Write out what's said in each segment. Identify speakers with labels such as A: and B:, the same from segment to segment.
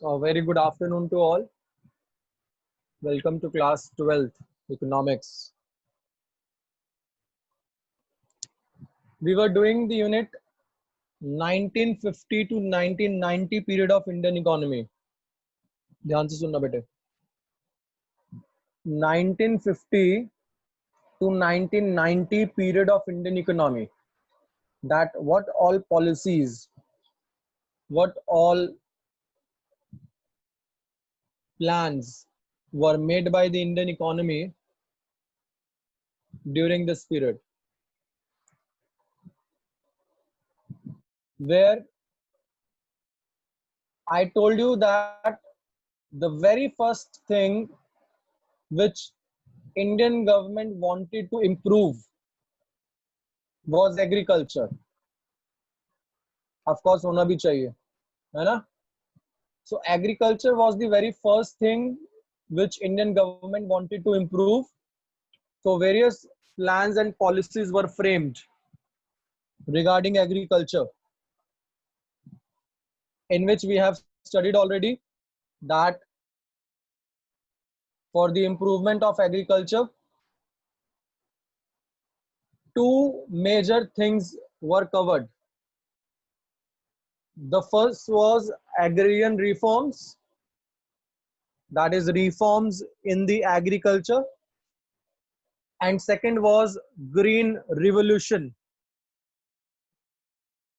A: A very good afternoon to all. Welcome to class 12th economics. We were doing the unit 1950 to 1990 period of Indian economy. ध्यान से सुनना बेटे. 1950 to 1990 period of Indian economy. That what all policies, what all plans were made by the Indian economy during this period, where I told you that the very first thing which Indian government wanted to improve was agriculture. Of course, होना भी चाहिए, है ना? So agriculture was the very first thing which Indian government wanted to improve. So various plans and policies were framed regarding agriculture, in which we have studied already that for the improvement of agriculture, two major things were covered. The first was agrarian reforms, that is reforms in the agriculture, and second was green revolution,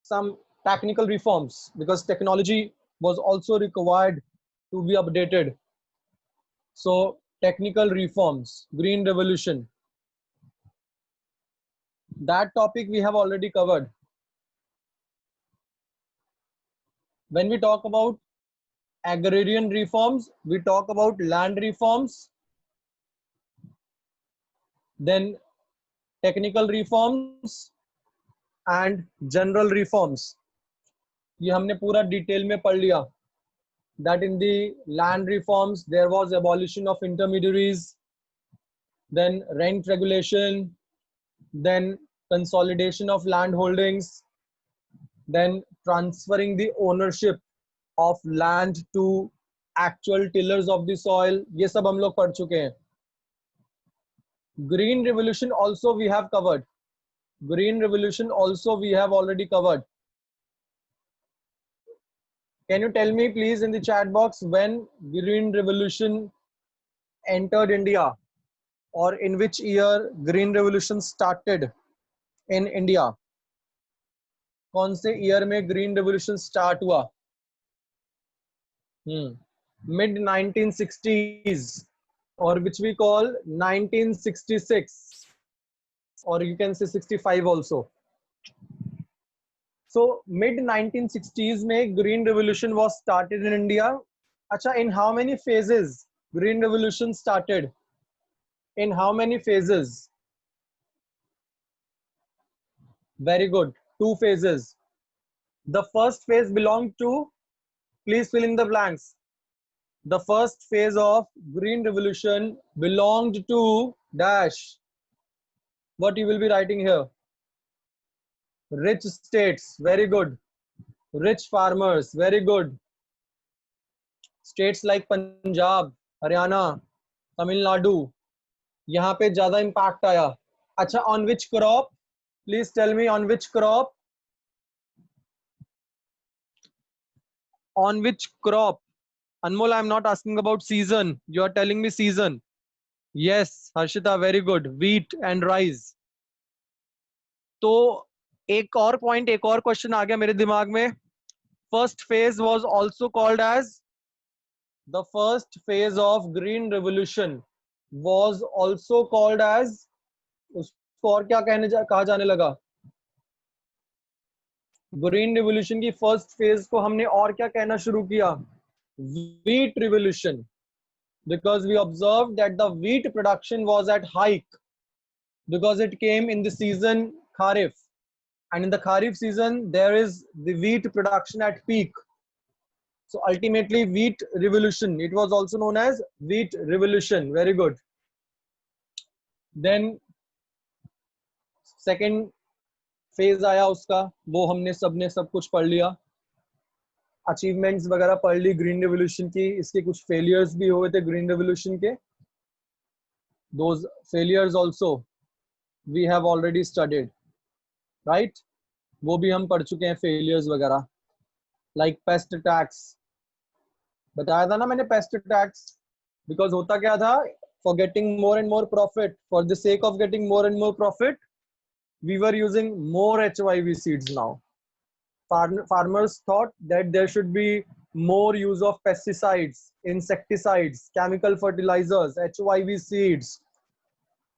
A: some technical reforms, because technology was also required to be updated. So technical reforms, green revolution, that topic we have already covered. When we talk about agrarian reforms, we talk about land reforms, then technical reforms and general reforms. ये हमने पूरा detail में पढ़ लिया. That in the land reforms there was abolition of intermediaries, then rent regulation, then consolidation of land holdings, then transferring the ownership of land to actual tillers of the soil. ये सब हम लोग पढ़ चुके हैं. Green revolution also we have covered. Green revolution also we have already covered. Can you tell me please in the chat box when green revolution entered India, or in which year green revolution started in India? कौन से year में green revolution start हुआ? Mid 1960s, or which we call 1966, or you can say 65 also. So mid 1960s में green revolution was started in India. अच्छा, in how many phases green revolution started? In how many phases? Very good, 2 phases. The first phase belonged to, please fill in the blanks. The first phase of green revolution belonged to dash. What you will be writing here? Rich states, very good. Rich farmers, very good. States like Punjab, Haryana, Tamil Nadu, यहाँ पे ज्यादा impact आया. अच्छा, on which crop? Please tell me on which crop? On which crop? Anmol, I am not asking about season. You are telling me season. Yes, Harshita, very good. Wheat and rice. तो एक और point, एक और question आ गया मेरे दिमाग में. First phase was also called as, the first phase of green revolution was also called as, उसको और क्या कहा जाने लगा? ग्रीन रेवोल्यूशन की फर्स्ट फेज को हमने और क्या कहना शुरू किया? Wheat revolution, because we observed that the wheat production was at hike because it came in the season Kharif, and in the Kharif season there is the wheat production at peak. So ultimately wheat revolution, it was also known as wheat revolution. Very good. Then second phase आया उसका, वो हमने सबने सब कुछ पढ़ लिया. Achievements वगैरह पढ़ ली ग्रीन रेवोल्यूशन की, इसके कुछ फेलियर्स भी हुए थे ग्रीन रेवोल्यूशन के, those failures also we have already studied, right, वो भी हम पढ़ चुके हैं फेलियर्स वगैरह, लाइक पेस्ट अटैक्स, बताया था ना मैंने पेस्ट अटैक्स, बिकॉज होता क्या था, for getting more and more profit, for the sake of getting more and more profit, we were using more HYV seeds now. Farmers thought that there should be more use of pesticides, insecticides, chemical fertilizers, HYV seeds.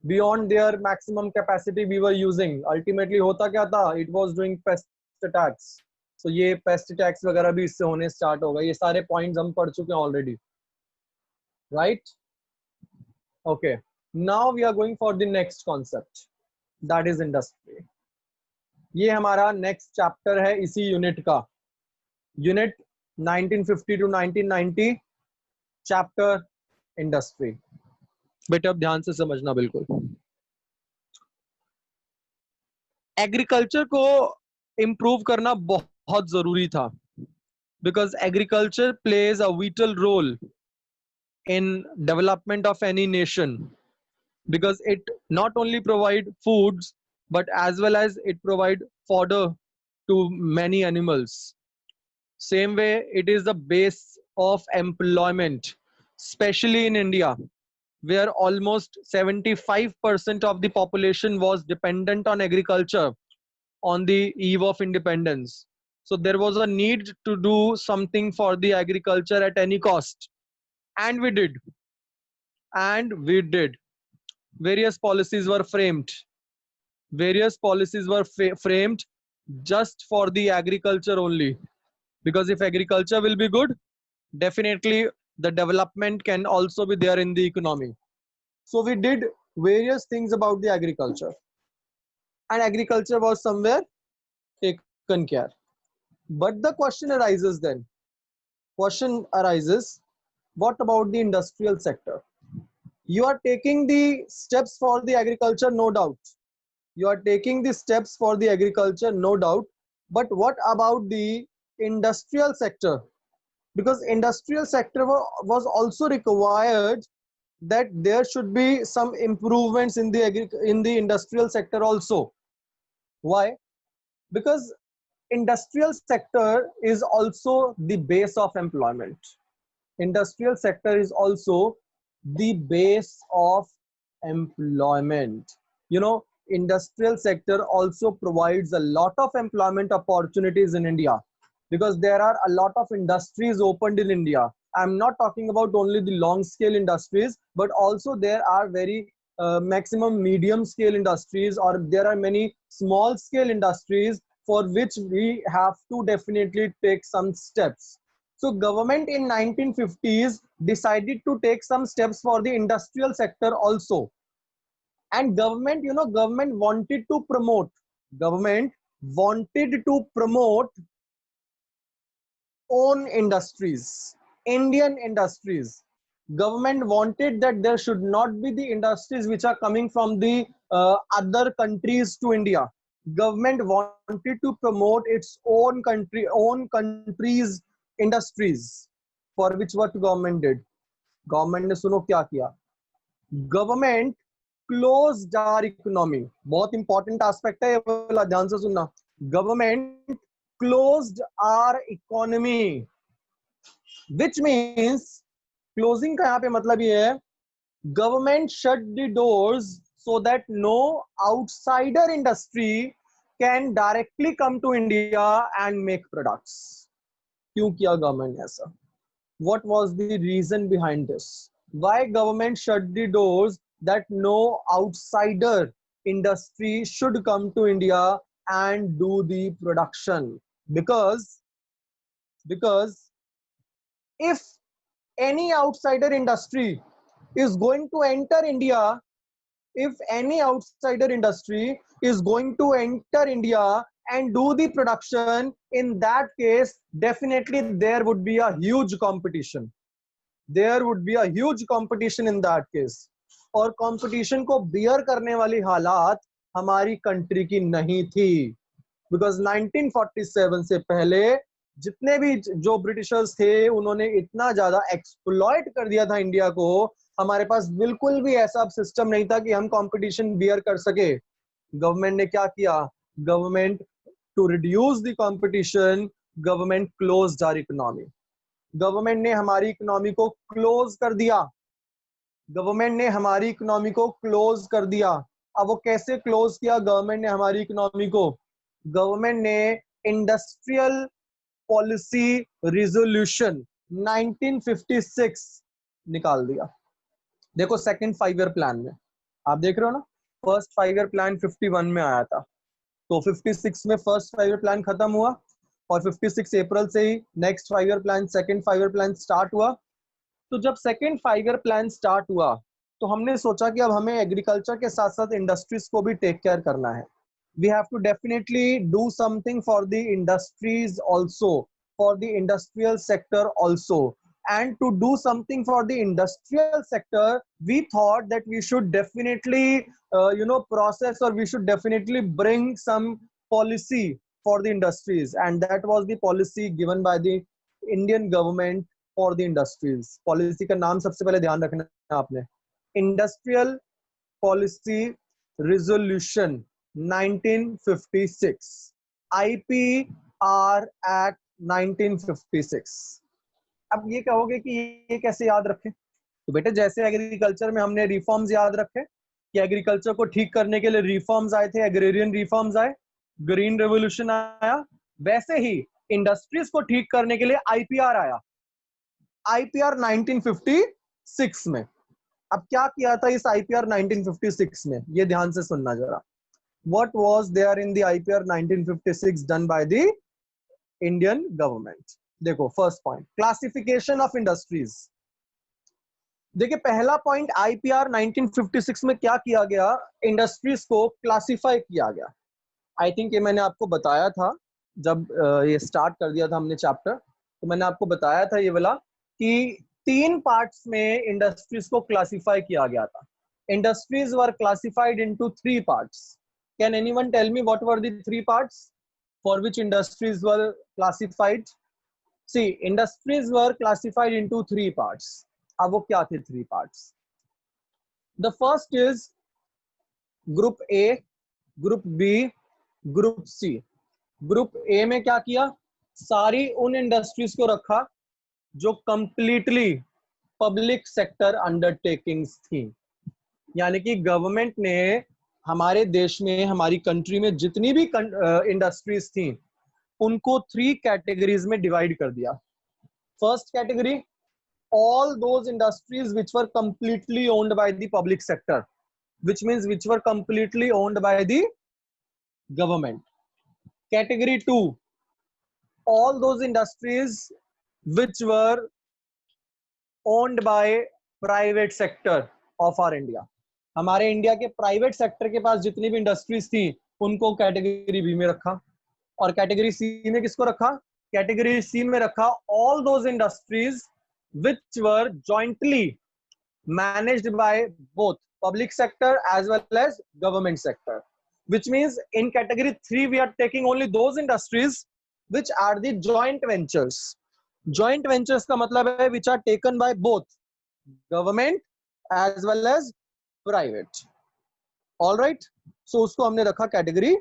A: Beyond their maximum capacity we were using. Ultimately होता क्या था? It was doing pest attacks. So ये pest attacks वगैरह भी इससे होने start हो गए. ये सारे points हम पढ़ चुके हैं already. Right? Okay. Now we are going for the next concept. That is industry. ये हमारा नेक्स्ट चैप्टर है इसी यूनिट का, यूनिट 1950 टू 1990, चैप्टर इंडस्ट्री। बेटा अब ध्यान से समझना बिल्कुल। एग्रीकल्चर को इम्प्रूव करना बहुत जरूरी था, because agriculture plays a vital role in development of any nation, because it not only provide foods but as well as it provide fodder to many animals. Same way it is the base of employment, especially in India where almost 75% of the population was dependent on agriculture on the eve of independence. So there was a need to do something for the agriculture at any cost, and we did. Various policies were framed. Various policies were framed just for the agriculture only. Because if agriculture will be good, definitely the development can also be there in the economy. So we did various things about the agriculture. And agriculture was somewhere taken care. But the question arises then. Question arises, what about the industrial sector? You are taking the steps for the agriculture, no doubt. You are taking the steps for the agriculture, no doubt. But what about the industrial sector? Because industrial sector was also required that there should be some improvements in the industrial sector also. Why? Because industrial sector is also the base of employment. Industrial sector is also the base of employment. You know, industrial sector also provides a lot of employment opportunities in India, because there are a lot of industries opened in India. I'm not talking about only the long scale industries, but also there are very maximum medium scale industries, or there are many small scale industries for which we have to definitely take some steps. So government in 1950s decided to take some steps for the industrial sector also. And government, you know, government wanted to promote own industries, Indian industries. Government wanted that there should not be the industries which are coming from the other countries to India. Government wanted to promote its own country's industries, for which what government did? Government ने सुनो क्या किया? Government closed our economy. बहुत important aspect है ये वाला, ध्यान से सुनना. Government closed our economy, which means closing का यहाँ पे मतलब ये है, government shut the doors so that no outsider industry can directly come to India and make products. क्यों किया government ने ऐसा? What was the reason behind this? Why government shut the doors that no outsider industry should come to India and do the production? Because if any outsider industry is going to enter India, and do the production, in that case, definitely there would be a huge competition. There would be a huge competition in that case. और competition को bear करने वाली हालात हमारी country की नहीं थी, because 1947 से पहले जितने भी जो ब्रिटिशर्स थे उन्होंने इतना ज्यादा एक्सप्लॉइट कर दिया था इंडिया को, हमारे पास बिल्कुल भी ऐसा सिस्टम नहीं था कि हम कंपटीशन बियर कर सके। गवर्नमेंट ने क्या किया? Government to reduce the competition, government closed our economy. Government ने हमारी इकोनॉमी को क्लोज कर दिया। गवर्नमेंट ने हमारी इकोनॉमी को क्लोज कर दिया। अब वो कैसे क्लोज किया गवर्नमेंट ने हमारी इकोनॉमी को? गवर्नमेंट ने इंडस्ट्रियल पॉलिसी रिजोल्यूशन 1956 निकाल दिया। देखो सेकंड 5 ईयर प्लान में आप देख रहे हो ना, फर्स्ट 5 ईयर प्लान 51 में आया था, तो 56 में फर्स्ट 5 ईयर प्लान खत्म हुआ और 56 अप्रैल से ही next 5 year plan, second 5 year plan start हुआ। तो जब सेकंड 5 ईयर प्लान स्टार्ट हुआ तो हमने सोचा कि अब हमें एग्रीकल्चर के साथ साथ इंडस्ट्रीज को भी टेक केयर करना है। We have to definitely do something for the industries also, for the industrial sector also. And to do something for the industrial sector, we thought that we should definitely, process, or we should definitely bring some policy for the industries. And that was the policy given by the Indian government for the industries. Policy का नाम सबसे पहले ध्यान रखना है आपने, Industrial Policy Resolution 1956, IPR Act 1956। अब ये कहोगे कि ये कैसे याद रखें? तो बेटे जैसे एग्रीकल्चर में हमने रिफॉर्म्स याद रखे कि एग्रीकल्चर को ठीक करने के लिए रिफॉर्म्स आए थे, एग्रेरियन रिफॉर्म्स आए, ग्रीन रेवोल्यूशन आया, वैसे ही इंडस्ट्रीज को ठीक करने के लिए आईपीआर आया, आईपीआर 1956 में। अब क्या किया था इस आईपीआर 1956 में, ये ध्यान से सुनना जरा। What was there in the IPR 1956 done by the Indian government? देखो first point, classification of industries. देखिए पहला पॉइंट आईपीआर 1956 में क्या किया गया, इंडस्ट्रीज को क्लासिफाई किया गया। आई थिंक ये मैंने आपको बताया था जब ये स्टार्ट कर दिया था हमने चैप्टर, तो मैंने आपको बताया था ये वाला कि 3 पार्ट्स में इंडस्ट्रीज को क्लासिफाई किया गया था। Industries were classified into 3 parts. Can anyone tell me what were the 3 parts for which industries were classified? See, industries were classified into 3 parts. अब वो क्या थे 3 parts? The first is Group A, Group B, Group C. Group A में क्या किया? सारी उन industries को रखा जो कंप्लीटली पब्लिक सेक्टर अंडरटेकिंग्स थी, यानी कि गवर्नमेंट ने हमारे देश में, हमारी कंट्री में जितनी भी इंडस्ट्रीज थी उनको 3 कैटेगरीज में डिवाइड कर दिया। First category, all those industries which were completely owned by the public sector, which means which were completely owned by the government. Category 2, all those industries which were owned by private sector of our India. हमारे India के private sector के पास जितनी भी industries थी उनको category B में रखा। और कैटेगरी सी में किसको रखा? कैटेगरी सी में रखा all those industries which were jointly managed by both public sector as well as government sector, which means in category 3 we are taking only those industries which are the joint ventures. Joint ventures का मतलब है which are taken by both government as well as private. All right, so उसको हमने रखा category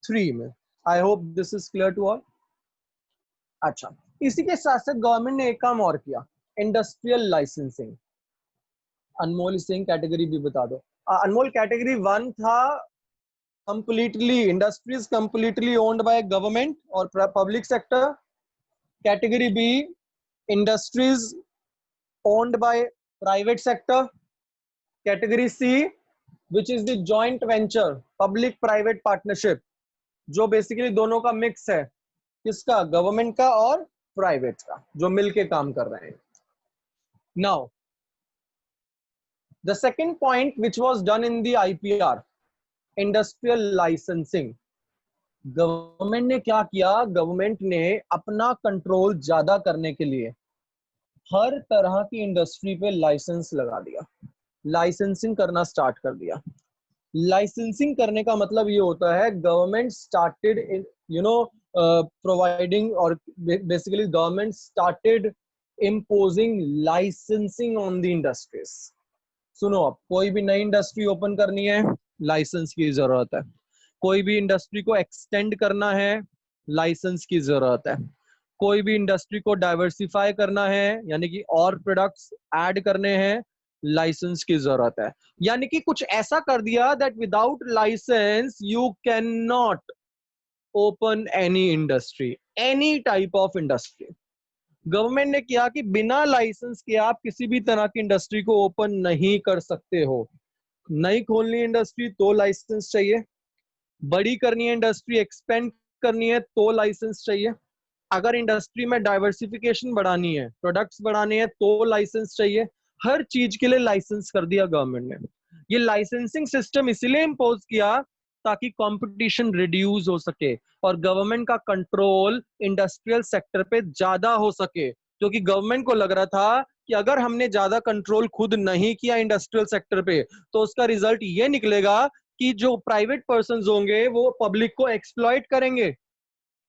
A: 3 में। I hope this is clear to all. अच्छा, इसी के साथ साथ गवर्नमेंट ने एक काम और किया, इंडस्ट्रियल लाइसेंसिंग। अनमोल सिंह कैटेगरी भी बता दो। अनमोल कैटेगरी 1 था completely industries completely owned by government और public sector. Category B industries owned by private sector. Category C which is the joint venture, public private partnership, जो बेसिकली दोनों का मिक्स है, किसका? गवर्नमेंट का और प्राइवेट का, जो मिलके काम कर रहे हैं। Now the second point which was done in the IPR, industrial licensing. Government ने क्या किया? गवर्नमेंट ने अपना कंट्रोल ज्यादा करने के लिए हर तरह की इंडस्ट्री पे लाइसेंस लगा दिया, लाइसेंसिंग करना स्टार्ट कर दिया। लाइसेंसिंग करने का मतलब ये होता है government started providing, or basically government started imposing licensing on the industries. सुनो, अब कोई भी नई इंडस्ट्री ओपन करनी है, लाइसेंस की जरूरत है. कोई भी इंडस्ट्री को एक्सटेंड करना है, लाइसेंस की जरूरत है. कोई भी इंडस्ट्री को डाइवर्सिफाई करना है, यानी कि और प्रोडक्ट्स ऐड करने हैं, लाइसेंस की जरूरत है. यानी कि कुछ ऐसा कर दिया that without licence you can not open any industry, any type of industry. Government ने किया कि बिना लाइसेंस के आप किसी भी तरह की इंडस्ट्री को ओपन नहीं कर सकते हो. नई खोलनी है इंडस्ट्री तो लाइसेंस चाहिए, बड़ी करनी है इंडस्ट्री, एक्सपेंड करनी है तो लाइसेंस चाहिए, अगर इंडस्ट्री में डाइवर्सिफिकेशन बढ़ानी है, प्रोडक्ट्स बढ़ाने हैं तो लाइसेंस चाहिए. हर चीज के लिए लाइसेंस कर दिया गवर्नमेंट ने. ये लाइसेंसिंग सिस्टम इसीलिए इम्पोज किया ताकि कंपटीशन रिड्यूस हो सके और गवर्नमेंट का कंट्रोल इंडस्ट्रियल सेक्टर पे ज्यादा हो सके. क्योंकि गवर्नमेंट को लग रहा था कि अगर हमने ज्यादा कंट्रोल खुद नहीं किया इंडस्ट्रियल सेक्टर पे तो उसका रिजल्ट ये निकलेगा कि जो प्राइवेट पर्संस होंगे वो पब्लिक को एक्सप्लॉइट करेंगे.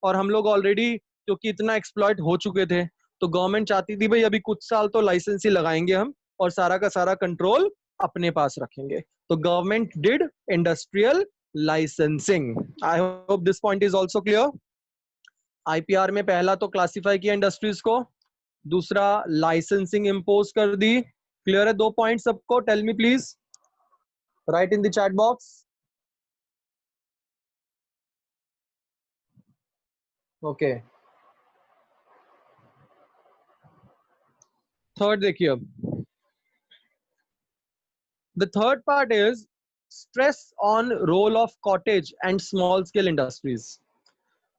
A: और हम लोग ऑलरेडी क्योंकि इतना एक्सप्लॉइट हो चुके थे, तो गवर्नमेंट चाहती थी भाई अभी कुछ साल तो लाइसेंस ही लगाएंगे हम और सारा का सारा कंट्रोल अपने पास रखेंगे. तो government did industrial licensing. I hope this point is also clear. IPR में पहला तो क्लासिफाई किया इंडस्ट्रीज को, दूसरा लाइसेंसिंग इंपोज कर दी. क्लियर है? 2 पॉइंट सबको? Tell me please, write in the chat box. Okay. Third देखिए अब. The third part is stress on role of cottage and small scale industries.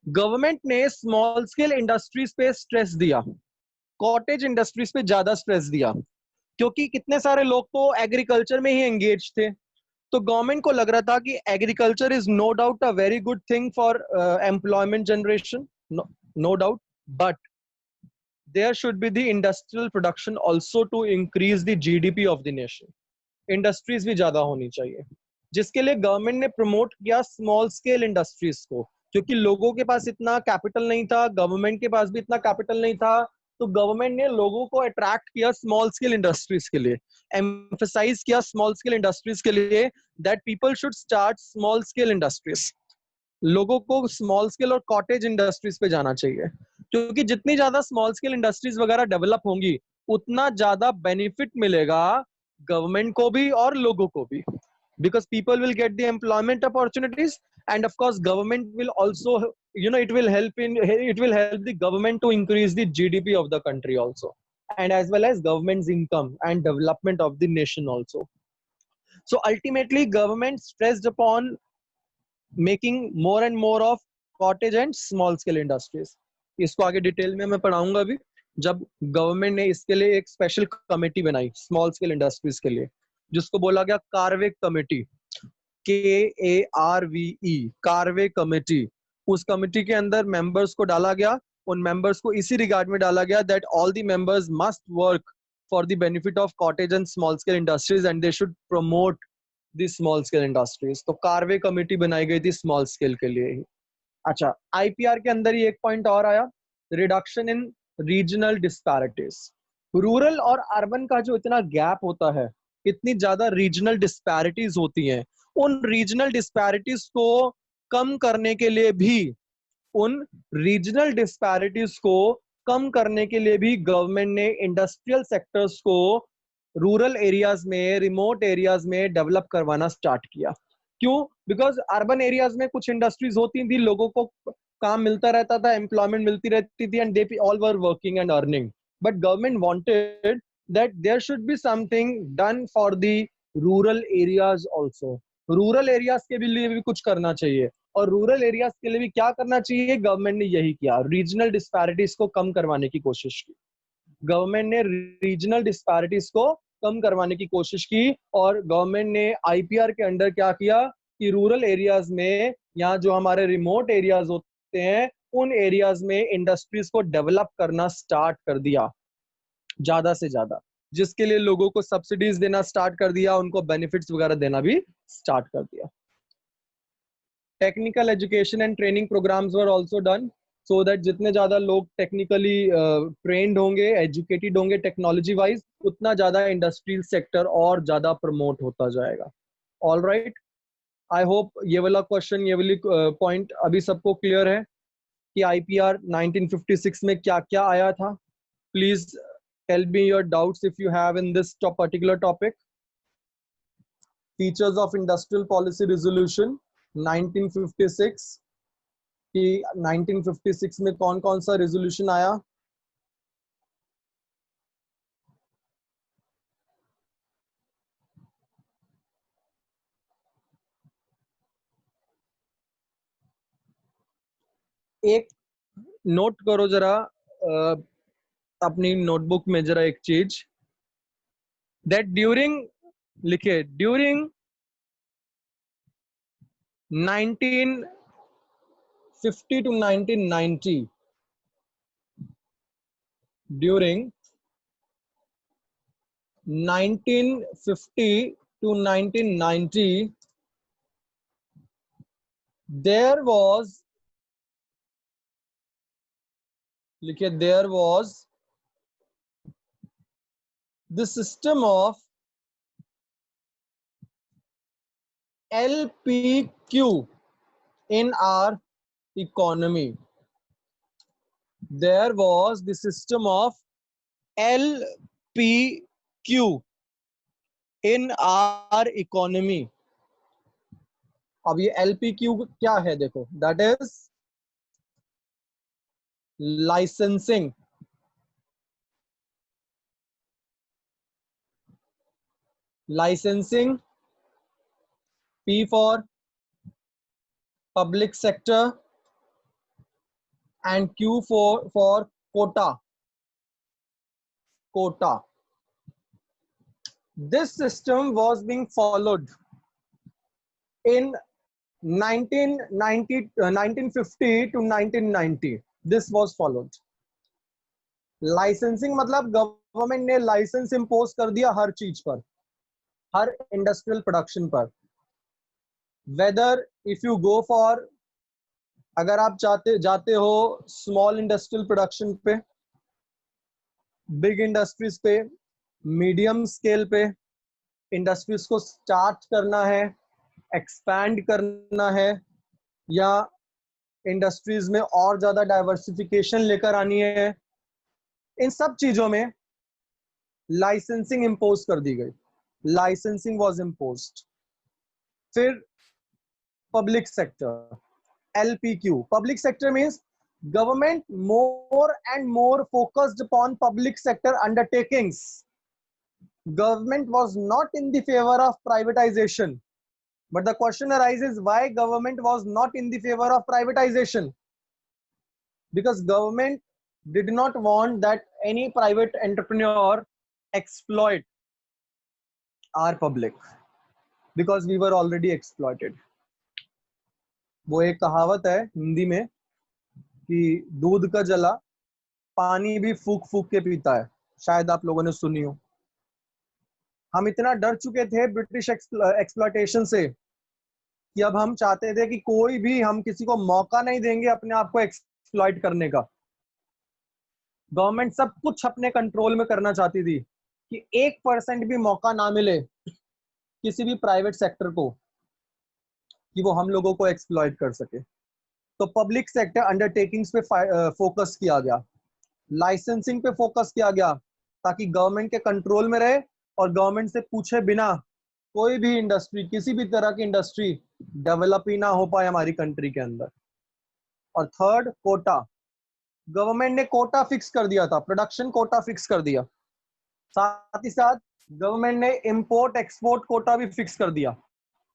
A: Government ने स्मॉल स्केल इंडस्ट्रीज पे stress दिया, cottage industries पे ज्यादा stress दिया, क्योंकि कितने सारे लोग तो एग्रीकल्चर में ही एंगेज थे. तो गवर्नमेंट को लग रहा था कि agriculture is no doubt a very good thing for employment generation, no doubt, but there should be the industrial production also to increase the GDP of the nation. Industries भी ज्यादा होनी चाहिए, जिसके लिए गवर्नमेंट ने प्रमोट किया small scale industries को. क्योंकि लोगों के पास इतना कैपिटल नहीं था, गवर्नमेंट के पास भी इतना कैपिटल नहीं था, तो गवर्नमेंट ने लोगों को अट्रैक्ट किया स्मॉल स्केल इंडस्ट्रीज के लिए, एम्फसाइज किया स्मॉल स्केल इंडस्ट्रीज के लिए that people should start small scale industries. लोगों को स्मॉल स्केल और कॉटेज इंडस्ट्रीज पे जाना चाहिए, क्योंकि जितनी ज्यादा स्मॉल स्केल इंडस्ट्रीज वगैरह डेवलप होंगी उतना ज्यादा बेनिफिट मिलेगा गवर्नमेंट को भी और लोगों को भी, because people will get the employment opportunities and of course government will also, it will help the government to increase the GDP of the country also, and as well as government's income and development of the nation also. So ultimately government stressed upon making more and more of cottage and small scale industries. इसको आगे detail में मैं पढ़ाऊंगा अभी, जब government ने इसके लिए एक स्पेशल कमेटी बनाई स्मॉल स्केल इंडस्ट्रीज के लिए, जिसको बोला गया Karve committee, KARVE, Karve committee. उस कमेटी के अंदर मेंबर्स को डाला गया. उन मेंबर्स को इसी रिगार्ड में डाला गया that all the members must work for the benefit of cottage and small scale industries and they should promote the small scale industries. तो कार्वे कमेटी बनाई गई थी स्मॉल स्केल के लिए ही. अच्छा, आईपीआर के अंदर ही एक पॉइंट और आया, reduction in regional disparities. Rural और अर्बन का जो इतना गैप होता है, इतनी ज्यादा रीजनल डिस्पैरिटीज होती हैं, उन रीजनल डिस्पैरिटीज को कम करने के लिए भी गवर्नमेंट ने इंडस्ट्रियल सेक्टर्स को रूरल एरियाज में, रिमोट एरियाज में डेवलप करवाना स्टार्ट किया. क्यों? बिकॉज अर्बन एरियाज में कुछ इंडस्ट्रीज होती थी, लोगों को काम मिलता रहता था, एम्प्लॉयमेंट मिलती रहती थी, and they all were working and earning. But government wanted that there should be something done for the rural areas also. Rural areas के लिए भी कुछ करना चाहिए, और रूरल एरियाज के लिए भी क्या करना चाहिए? गवर्नमेंट ने यही किया, रीजनल डिस्पैरिटीज को कम करवाने की कोशिश की. गवर्नमेंट ने रीजनल डिस्पैरिटीज को कम करवाने की कोशिश की, और गवर्नमेंट ने आईपीआर के अंडर क्या किया कि रूरल एरियाज में, यहाँ जो हमारे रिमोट एरियाज होते हैं, उन एरियाज में इंडस्ट्रीज को डेवलप करना स्टार्ट कर दिया ज्यादा से ज्यादा, जिसके लिए लोगों को सब्सिडीज देना स्टार्ट कर दिया, उनको बेनिफिट्स वगैरह देना भी स्टार्ट कर दिया. Technical education and training programmes were also done. So that जितने ज्यादा लोग टेक्निकली ट्रेंड होंगे, एजुकेटेड होंगे टेक्नोलॉजी वाइज, उतना ज्यादा इंडस्ट्रियल सेक्टर और ज्यादा प्रमोट होता जाएगा। ऑल राइट, आई होप ये वाला क्वेश्चन, ये वाली पॉइंट अभी सबको क्लियर है कि आईपीआर 1956 में क्या क्या आया था। Please tell me your doubts if you have in this particular topic. Features of industrial policy resolution 1956 कि 1956 में कौन कौन सा रेजोल्यूशन आया। एक नोट करो जरा अपनी नोटबुक में जरा एक चीज, दैट ड्यूरिंग, लिखे during 1950 to 1990, during 1950 to 1990, there was, लिखिए, there was the system of LPQ in our economy. There was the system of LPQ in our economy. अब ये LPQ क्या है देखो, that is licensing, licensing, P for public sector, and Q for quota. Quota. This system was being followed in 1950 to 1990. This was followed. Licensing मतलब government ने licence impose कर दिया हर चीज पर, हर इंडस्ट्रियल प्रोडक्शन पर। Whether if you go for, अगर आप जाते हो स्मॉल इंडस्ट्रियल प्रोडक्शन पे, बिग इंडस्ट्रीज पे, मीडियम स्केल पे, इंडस्ट्रीज को स्टार्ट करना है, एक्सपैंड करना है, या इंडस्ट्रीज में और ज्यादा डाइवर्सिफिकेशन लेकर आनी है, इन सब चीजों में लाइसेंसिंग इंपोज कर दी गई। Licensing was imposed. फिर public sector, LPQ. Public sector means government more and more focused upon public sector undertakings. Government was not in the favor of privatization, but the question arises, why government was not in the favor of privatization? Because government did not want that any private entrepreneur exploit our public, because we were already exploited. वो एक कहावत है हिंदी में कि दूध का जला पानी भी फूक फूक के पीता है, शायद आप लोगों ने सुनी हो। हम इतना डर चुके थे ब्रिटिश एक्सप्लॉयटेशन से कि अब हम चाहते थे कि कोई भी, हम किसी को मौका नहीं देंगे अपने आप को एक्सप्लॉइट करने का। गवर्नमेंट सब कुछ अपने कंट्रोल में करना चाहती थी कि 1% भी मौका ना मिले किसी भी प्राइवेट सेक्टर को कि वो हम लोगों को एक्सप्लॉइट कर सके। तो पब्लिक सेक्टर अंडरटेकिंग्स पे फोकस किया गया, लाइसेंसिंग पे फोकस किया गया, ताकि गवर्नमेंट के कंट्रोल में रहे और गवर्नमेंट से पूछे बिना कोई भी इंडस्ट्री, किसी भी तरह की इंडस्ट्री डेवलप ही ना हो पाए हमारी कंट्री के अंदर। और थर्ड, कोटा। गवर्नमेंट ने कोटा फिक्स कर दिया था, प्रोडक्शन कोटा फिक्स कर दिया। साथ ही साथ गवर्नमेंट ने इंपोर्ट एक्सपोर्ट कोटा भी फिक्स कर दिया,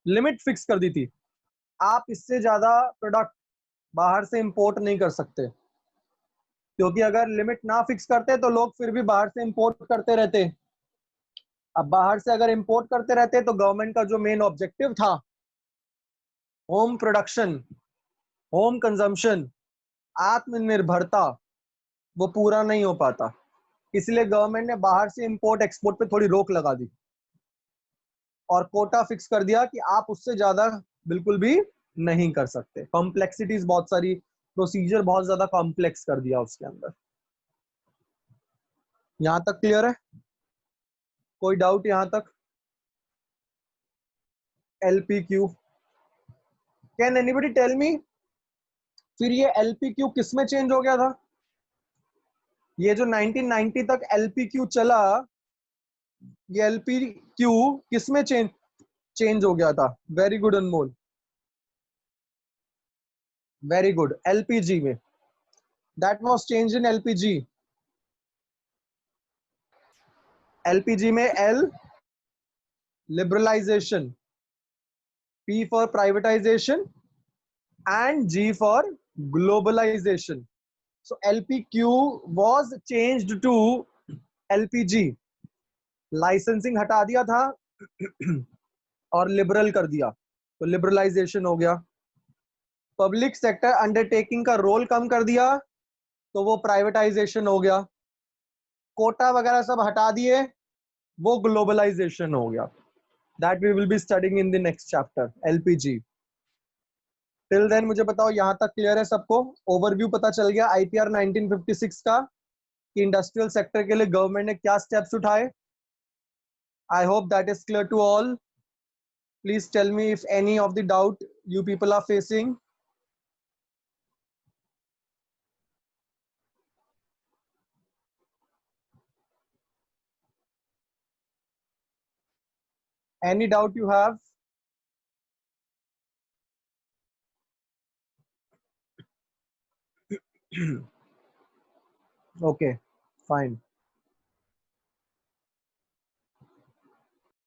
A: लिमिट फिक्स कर दी थी। आप इससे ज्यादा प्रोडक्ट बाहर से इंपोर्ट नहीं कर सकते, क्योंकि अगर लिमिट ना फिक्स करते तो लोग फिर भी बाहर से इंपोर्ट करते रहते। अब बाहर से अगर इंपोर्ट करते रहते तो गवर्नमेंट का जो मेन ऑब्जेक्टिव था, होम प्रोडक्शन, होम कंजम्पशन, आत्मनिर्भरता, वो पूरा नहीं हो पाता। इसलिए गवर्नमेंट ने बाहर से इंपोर्ट एक्सपोर्ट पे थोड़ी रोक लगा दी और कोटा फिक्स कर दिया कि आप उससे ज्यादा बिल्कुल भी नहीं कर सकते। कॉम्प्लेक्सिटीज बहुत सारी प्रोसीजर बहुत ज्यादा कॉम्प्लेक्स कर दिया उसके अंदर। यहां तक क्लियर है? कोई डाउट यहां तक? LPQ, can anybody tell me, फिर ये LPQ किस में चेंज हो गया था? ये जो 1990 तक LPQ चला, ये LPQ किस में चेंज हो गया था? वेरी गुड अनमोल, वेरी गुड, LPG में। That was change in LPG। LPG में L liberalization, P for privatization and G for globalization. So LPQ was changed to LPG। Licensing हटा दिया था और लिबरल कर दिया, तो लिबरलाइजेशन हो गया। पब्लिक सेक्टर अंडरटेकिंग का रोल कम कर दिया, तो वो प्राइवेटाइजेशन हो गया। कोटा वगैरह सब हटा दिए, वो ग्लोबलाइजेशन हो गया। That we will be studying in the next chapter, LPG। Till then मुझे बताओ यहां तक क्लियर है सबको? ओवरव्यू पता चल गया IPR 1956 का कि इंडस्ट्रियल सेक्टर के लिए गवर्नमेंट ने क्या स्टेप्स उठाए। I hope that is clear to all. Please tell me if any of the doubt you people are facing. Any doubt you have? Okay, fine.